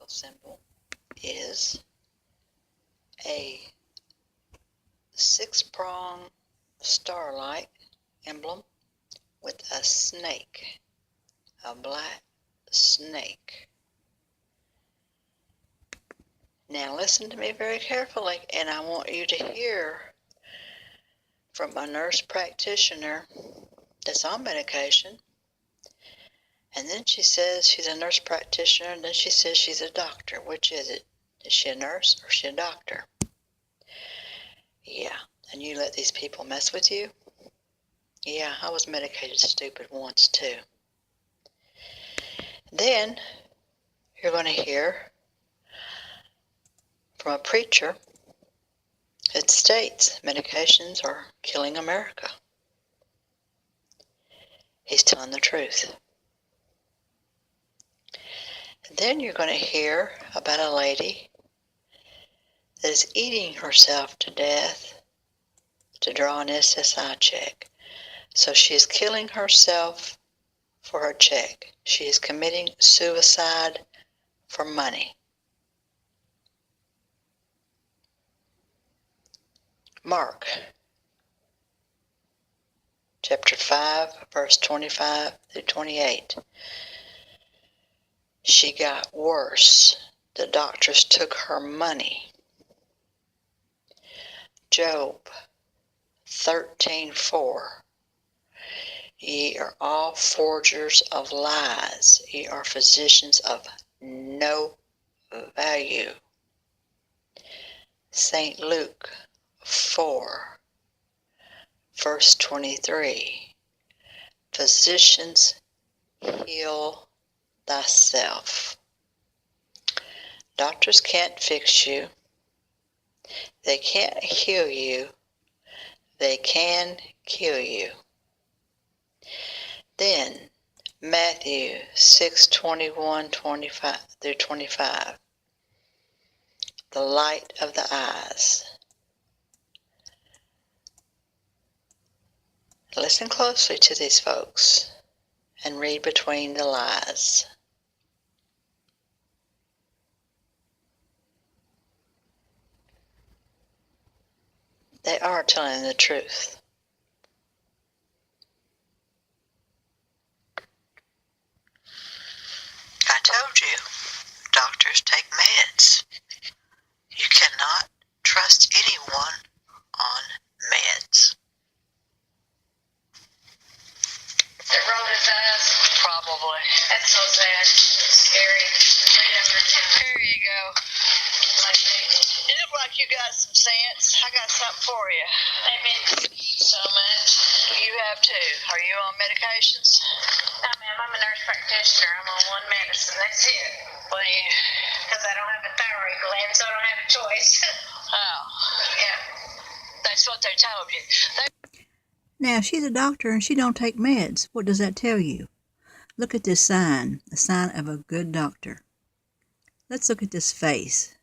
medical symbol is a 6-prong star-like emblem with a snake, a black snake. Now listen to me very carefully, and I want you to hear from a nurse practitioner that's on medication. And then she says she's a nurse practitioner, and then she says she's a doctor. Which is it? Is she a nurse or is she a doctor? Yeah, and you let these people mess with you? Yeah, I was medicated stupid once too. Then you're going to hear from a preacher that states medications are killing America. He's telling the truth. Then you're going to hear about a lady that is eating herself to death to draw an SSI check. So she is killing herself for her check. She is committing suicide for money. Mark chapter 5, verse 25 through 28. She got worse. The doctors took her money. Job 13:4. Ye are all forgers of lies. Ye are physicians of no value. St. Luke 4, verse 23. Physicians, heal thyself. Doctors can't fix you. They can't heal you. They can kill you. Then Matthew 6:21 through 25. The light of the eyes. Listen closely to these folks and read between the lies. They are telling the truth. I told you, doctors take meds. You cannot trust anyone on meds. It rolled his eyes. Probably. That's so sad. Scary. Here you go. You look like you got some sense. I got something for you. Amen. So much. You have too. Are you on medications? No, ma'am. I'm a nurse practitioner. I'm on one medicine. That's it. What do you? Because I don't have a thyroid gland, so I don't have a choice. Oh. Yeah. That's what they told you. Now, she's a doctor and she don't take meds. What does that tell you? Look at this sign, a sign of a good doctor. Let's look at this face.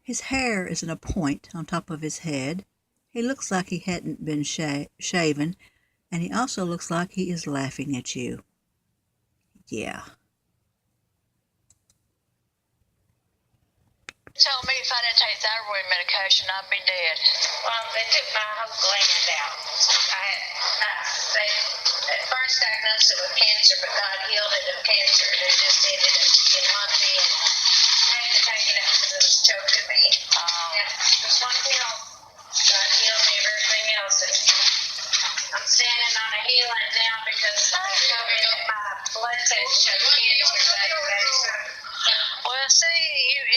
His hair is in a point on top of his head. He looks like he hadn't been shaven, and he also looks like he is laughing at you. Yeah. Told me if I didn't take thyroid medication, I'd be dead. Well, they took my whole gland out. They at first diagnosed it with cancer, but God healed it of cancer. It just ended up being lumpy, and I had to take it out because it was choking me. Yeah, just one pill. God healed me of everything else. And I'm standing on a healing now because they told me that my blood test showed cancer that day. So, Well, see,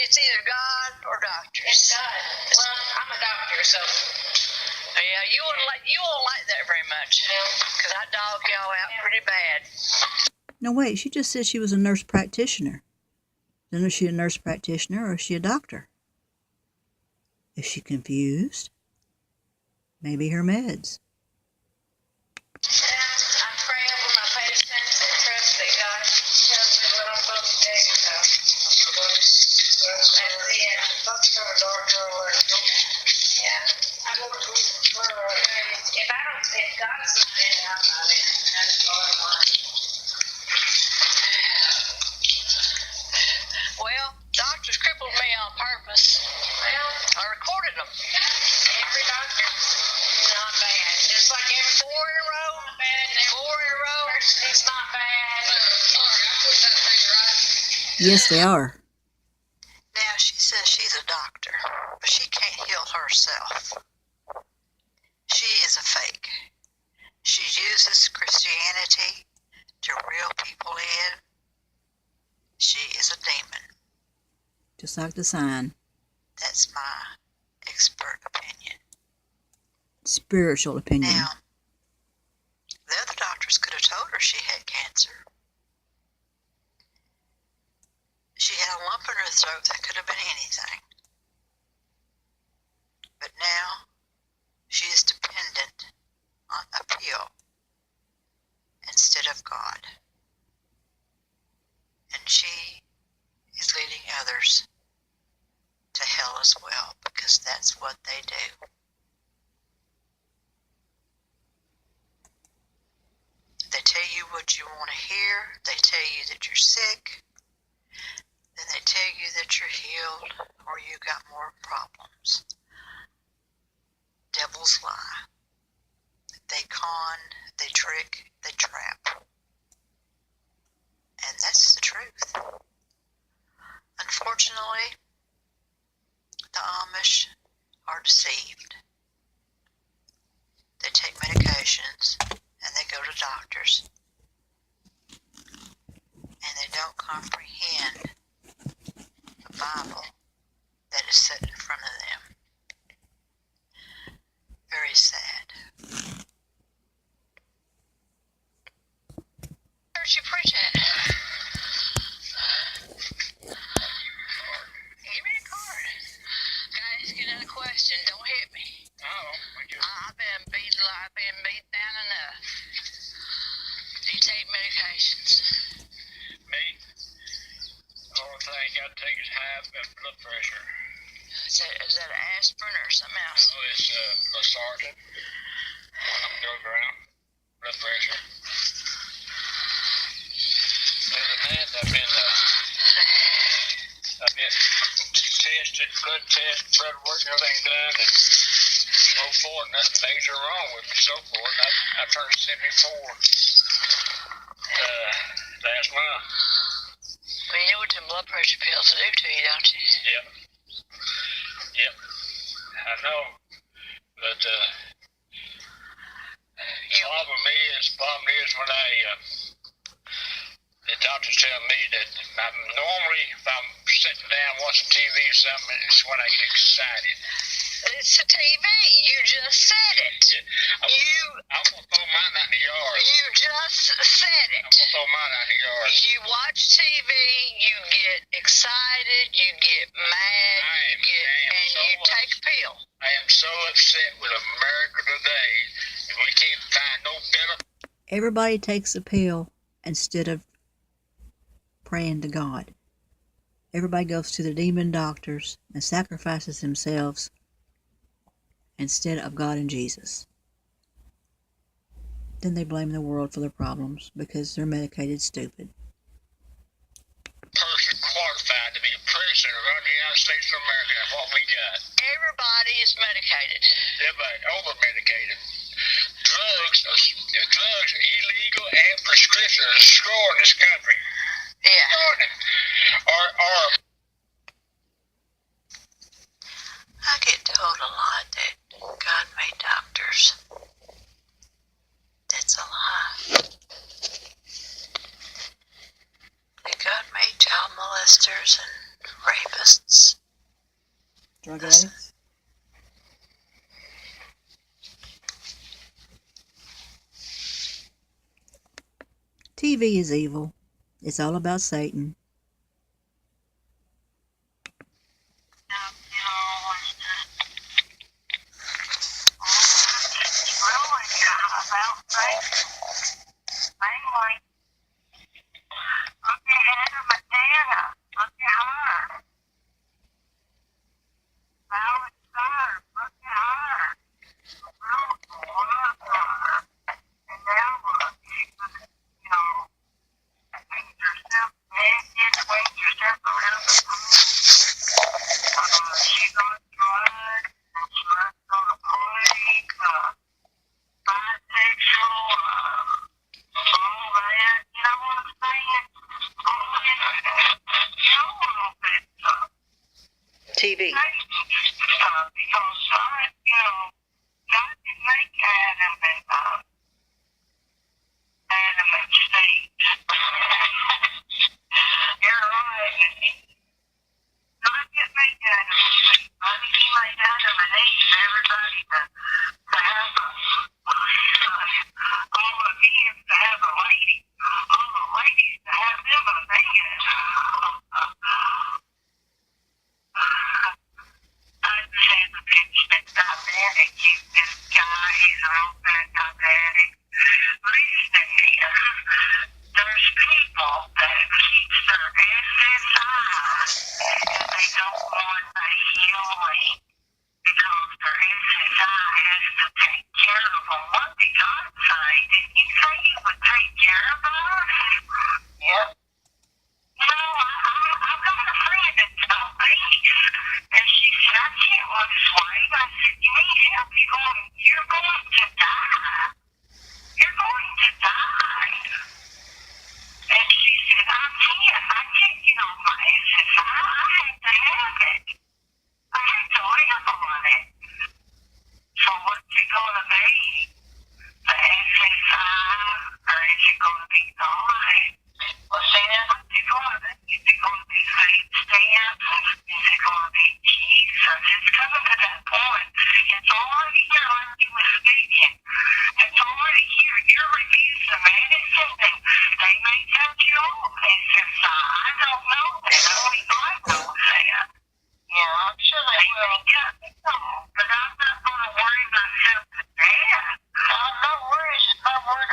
it's either God or doctors. it's God. Well, I'm a doctor, so. Yeah, you won't like that very much, because I dog y'all out pretty bad. No, wait, she just said she was a nurse practitioner. Then is she a nurse practitioner or is she a doctor? Is she confused? Maybe her meds. I pray over my patients and trust that God tells me what I'm supposed to do. So that's it. Yeah. If God's not in it, I'm not in it. That's the bottom line. 4 in a row? 4 in a row? It's not bad. Yes, they are. Now, she says she's a doctor, but she can't heal herself. She is a fake. She uses Christianity to reel people in. She is a demon. Just like the sign. That's my expert opinion. Spiritual opinion. Now, the other doctors could have told her she had cancer. She had a lump in her throat that could have been anything. But now, she is dependent on a pill instead of God. And she is leading others to hell as well, because that's what they do. They tell you what you want to hear. They tell you that you're sick. Then they tell you that you're healed or you got more problems. Devils lie. They con, they trick, they trap. And that's the truth. Unfortunately, the Amish are deceived. They take medications and they go to doctors. And they don't comprehend the Bible that is set in front of them. Very sad. Where's you preach at? Give me a card. Guys, get another question. Don't hit me. I've been beat down enough. Do you take medications? Me? The only thing I gotta take is high blood pressure. Is that aspirin or something else? Oh, it's Losartan. Milligram blood pressure. Other than that, I've been tested, blood test, blood work, everything done, and so forth. Nothing major wrong with me so forth. I turned 74 last month. Well, you know what them blood pressure pills do to you, don't you? Yep. I know. But the problem is when the doctors tell me that normally if I'm sitting down watching TV or something, it's when I get excited. It's the TV. You just said it. I'm going to throw mine out in the yard. You just said it. I'm going to throw mine out in the yard. You watch TV, you get excited, you get mad, you take a pill. I am so upset with America today, and we can't find no better. Everybody takes a pill instead of praying to God. Everybody goes to the demon doctors and sacrifices themselves instead of God and Jesus. Then they blame the world for their problems because they're medicated stupid. Person qualified to be a president of the United States of America. That's what we got. Everybody is medicated. Everybody over-medicated. Drugs are illegal and prescription are destroying this country. Yeah. I get told a lot that God made doctors. That's a lie. That God made child molesters and rapists. Drug addicts? TV is evil. It's all about Satan.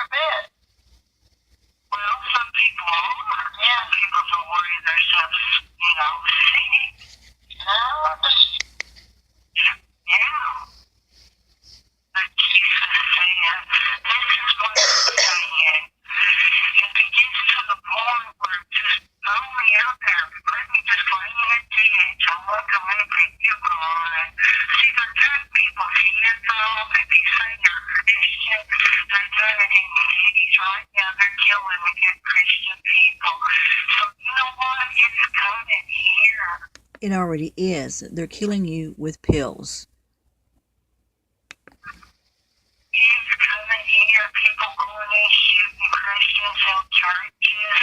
a bit. Well, some people are. Yeah, people will worry themselves, sick. Yeah. But Jesus said, this is what I'm saying. If it gets to the point where just throw me out there, let me just lay in a ditch or look a living you on. See, they're good people. Hands off. If you say you're Christian, they're doing it in cities right now. They're killing the good Christian people. So, you know what? It's coming here. It already is. They're killing you with pills. It's coming here. People going in shooting Christians in churches,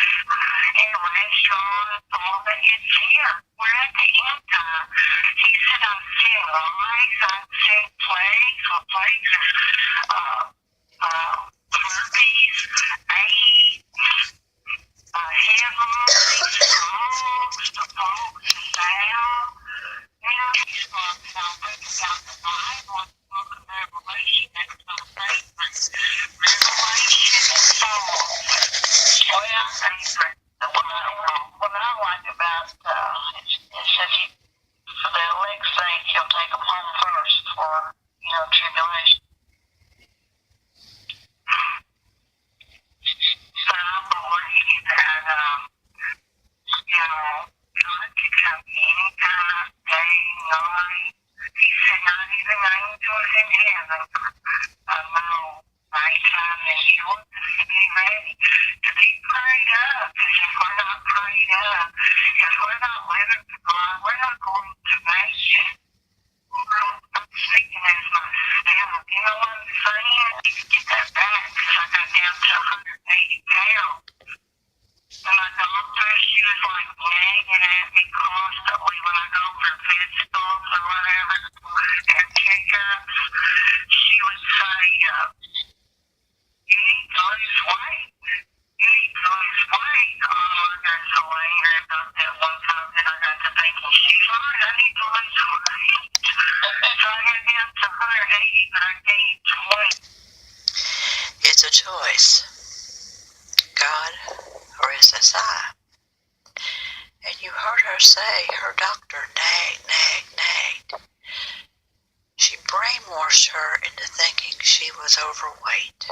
in restaurants, all that. It's here. We're at the end time. He said, I've seen lies, I've seen plagues. Well, plagues is herpes, AIDS, hemorrhoids, frogs, the folks is out. These folks don't think about the Bible, the book of Revelation. That's my favorite. Revelation and Psalms. Well, favorite. What I like about it says for the elect's sake, he'll take them home first for, tribulation. So I believe that, God could come anytime, day, night. He said not even angels in heaven know nighttime, and he wants us to be ready to be prayed up. Because if we're not prayed up, if we're not living for God, we're not going to make it. I'm speaking as myself. You know what I'm saying? I need to get that back because I got down to 180 pounds. And my doctor, she was like nagging at me constantly when I go for physicals or whatever, and checkups. She would say, you need to lose weight. You need to lose weight. Oh, I got so angry about that one time that I got to thinking, she's right, I need to lose weight. So I got down to 180, but I gained 20. It's a choice. God or SSI. And you heard her say her doctor nagged. She brainwashed her into thinking she was overweight.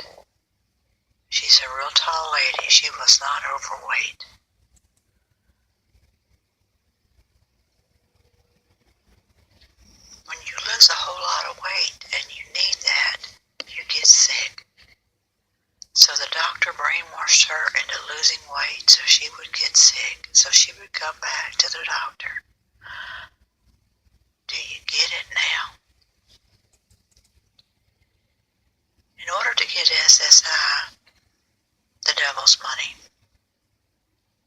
She's a real tall lady. She was not overweight. When you lose a whole lot of weight and you need that, you get sick. So the doctor brainwashed her into losing weight so she would get sick, so she would come back to the doctor. Do you get it now? In order to get SSI, the devil's money,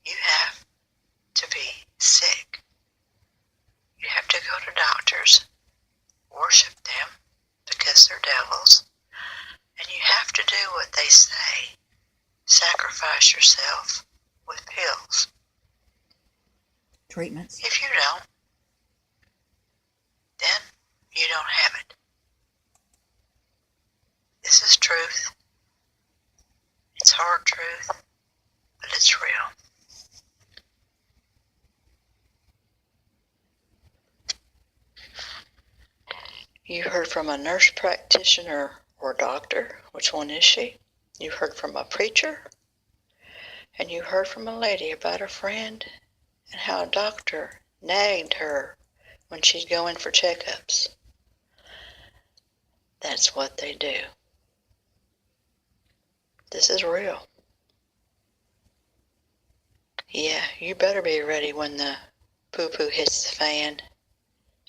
you have to be sick. You have to go to doctors, worship them because they're devils, and you have to do what they say. Sacrifice yourself with pills. Treatments. If you don't, then you don't have it. This is truth. It's hard truth, but it's real. You heard from a nurse practitioner or doctor. Which one is she? You heard from a preacher. And you heard from a lady about her friend and how a doctor nagged her when she'd go in for checkups. That's what they do. This is real. Yeah, you better be ready when the poo-poo hits the fan.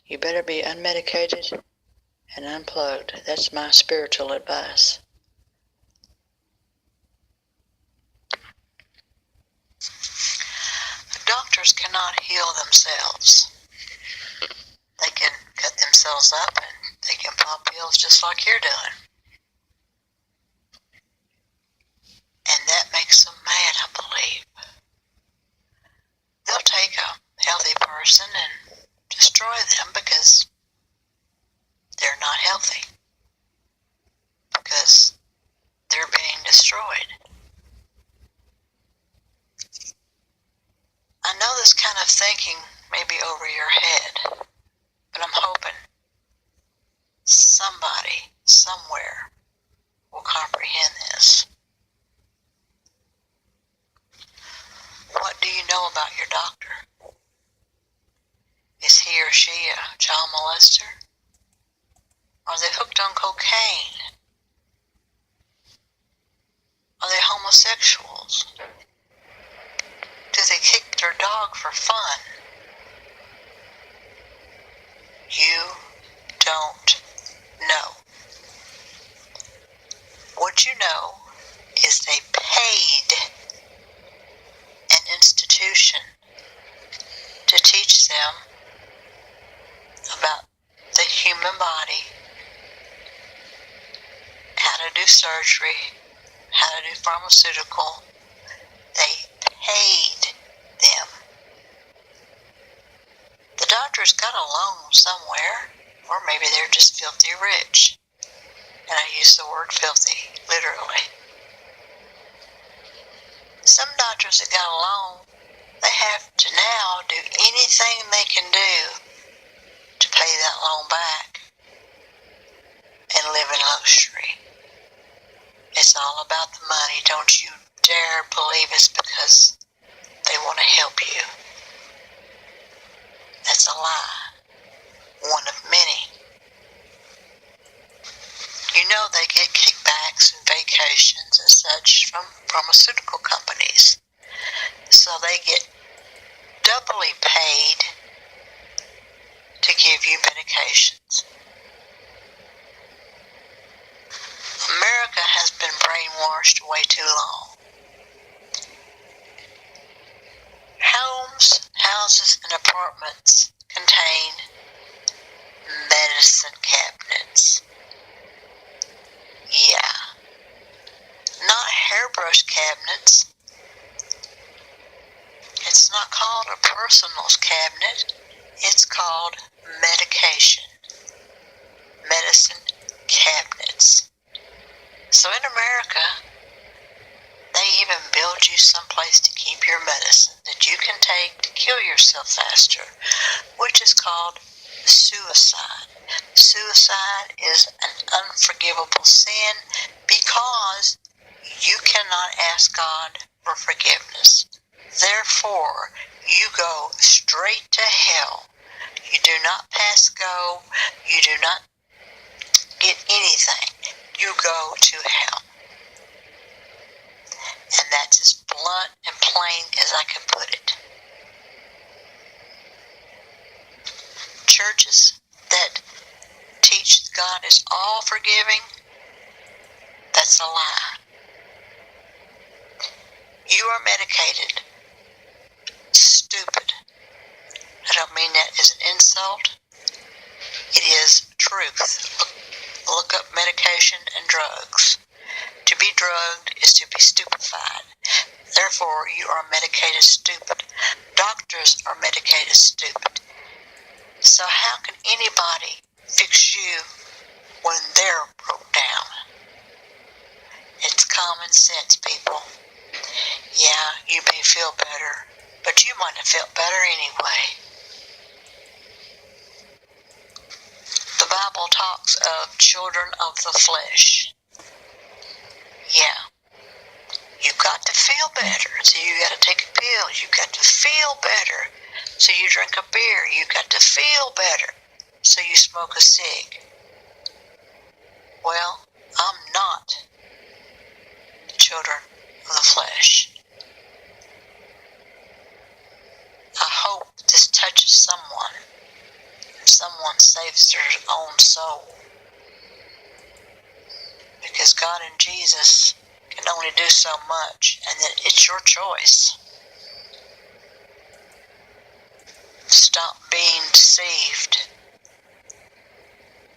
You better be unmedicated and unplugged. That's my spiritual advice. Doctors cannot heal themselves. They can cut themselves up and they can pop pills just like you're doing. And that makes them mad, I believe. They'll take a healthy person and destroy them because they're not healthy. Because they're being destroyed. thinking may be over your head, but I'm hoping somebody, somewhere, will comprehend this. What do you know about your doctor? Is he or she a child molester? Are they hooked on cocaine? Are they homosexuals? Do they kick their dog for fun? You don't know. What you know is they paid an institution to teach them about the human body, how to do surgery, how to do pharmaceutical. They paid them. The doctor's got a loan somewhere, or maybe they're just filthy rich. And I use the word filthy, literally. Some doctors that got a loan, they have to now do anything they can do to pay that loan back and live in luxury. It's all about the money. Don't you dare believe it's because they want to help you. That's a lie. One of many. You know they get kickbacks and vacations and such from pharmaceutical companies. So they get doubly paid to give you medications. America has been brainwashed way too long. Homes, houses, and apartments contain medicine cabinets. Yeah. Not hairbrush cabinets. It's not called a personals cabinet. It's called medication. Medicine cabinets. So in America, they even build you someplace to keep your medicine that you can take to kill yourself faster, which is called suicide. Suicide is an unforgivable sin because you cannot ask God for forgiveness. Therefore, you go straight to hell. You do not pass go. You do not get anything. You go to hell. And that's as blunt and plain as I can put it. Churches that teach God is all forgiving, that's a lie. You are medicated. Stupid. I don't mean that as an insult. It is truth. Look up medication and drugs. To be drugged is to be stupefied. Therefore, you are medicated stupid. Doctors are medicated stupid. So how can anybody fix you when they're broke down? It's common sense, people. Yeah, you may feel better, but you might have felt better anyway. The Bible talks of children of the flesh. Yeah. You've got to feel better, so you got to take a pill. You've got to feel better, so you drink a beer. You've got to feel better, so you smoke a cig. Well, I'm not the children of the flesh. I hope this touches someone, and someone saves their own soul. Because God and Jesus can only do so much, and then it's your choice. Stop being deceived.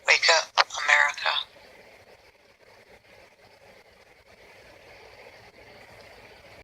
Wake up, America.